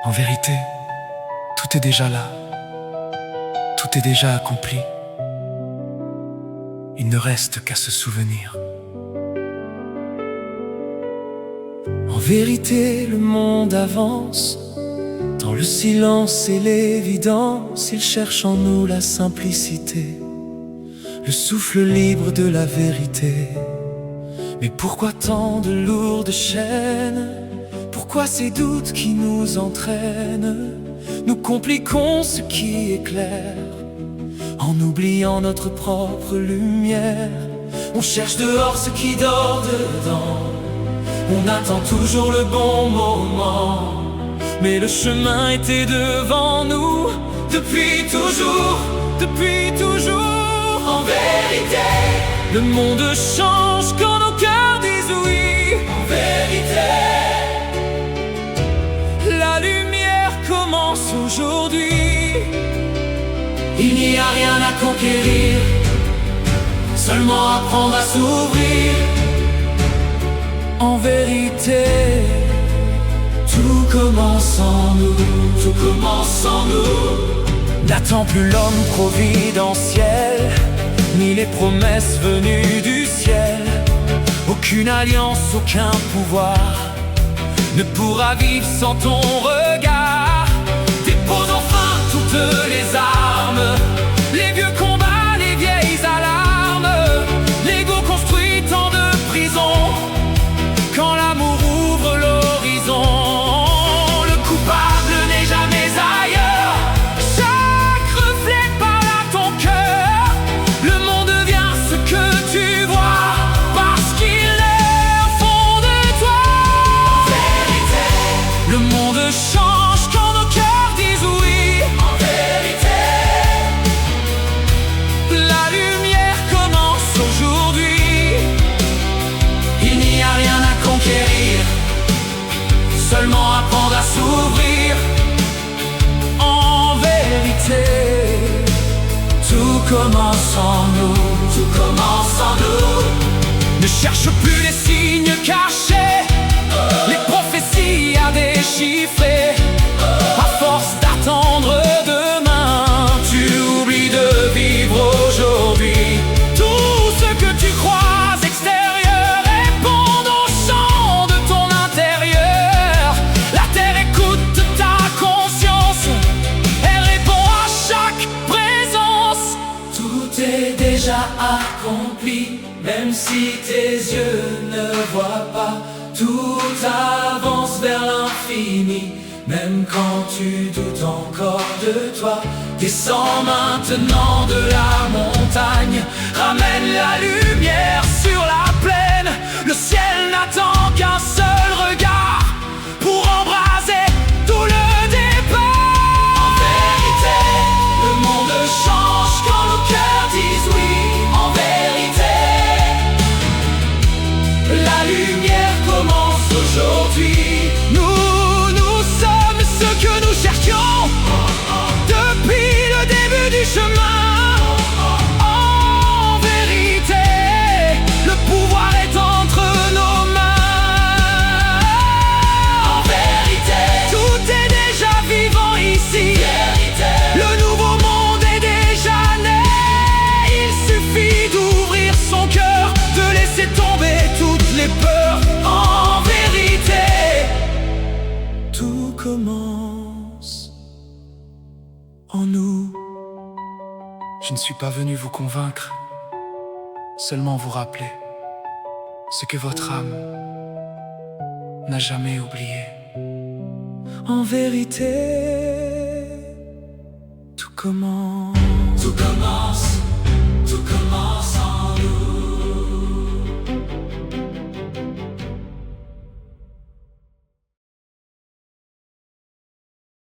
En vérité, tout est déjà là, tout est déjà accompli. Il ne reste qu'à se souvenir. En vérité, le monde avance dans le silence et l'évidence. Il cherche en nous la simplicité, le souffle libre de la vérité. Mais pourquoi tant de lourdes chaînes? Pourquoi ces doutes qui nous entraînent? Nous compliquons ce qui est clair en oubliant notre propre lumière. On cherche dehors ce qui dort dedans. On attend toujours le bon moment, mais le chemin était devant nous depuis toujours, depuis toujours. En vérité, le monde change quand nos cœurs disent oui. En vérité, la lumière commence aujourd'hui. Il n'y a rien à conquérir, seulement apprendre à s'ouvrir. En vérité, tout commence en nous, tout commence en nous. N'attends plus l'homme providentiel, ni les promesses venues du ciel. Aucune alliance, aucun pouvoir ne pourra vivre sans ton regard. Dépose enfin toutes les armes, les vieux combats, les vieilles alarmes. L'ego construit tant de prisons quand l'amour ouvre l'horizon. Le coupable n'est jamais ailleurs, chaque reflet parle à ton cœur. Le monde devient ce que tu vois, parce qu'il est au fond de toi. En vérité, le monde change quand nos cœurs disent oui. En vérité, la lumière commence aujourd'hui. Il n'y a rien à conquérir, seulement apprendre à s'ouvrir. En vérité, tout commence en nous, tout commence en nous. Ne cherche plus les signes cachés, les prophéties à déchiffrer. À force d'attendre demain, tu oublies de vivre aujourd'hui. Tout ce que tu crois extérieur répond au chant de ton intérieur. La terre écoute ta conscience, elle répond à chaque présence. Tout est déjà accompli, même si tes yeux ne voient pas. Tout avance vers l'infini, même quand tu doutes encore de toi. Descends maintenant de la montagne, ramène la lumière sur la plaine. Le ciel n'attend qu'un seul regard pour embraser tout le départ. En vérité, le monde change quand nos cœurs disent oui. En vérité, la lumière commence aujourd'hui. Nous sommes ce que nous cherchions depuis le début du chemin. En vérité, le pouvoir est entre nos mains. En vérité, tout est déjà vivant ici. Le nouveau monde est déjà né. Il suffit d'ouvrir son cœur, de laisser tomber toutes les peurs. En vérité, tout commence en nous. Je ne suis pas venu vous convaincre, seulement vous rappeler ce que votre âme n'a jamais oublié. En vérité, tout commence, tout commence, tout commence.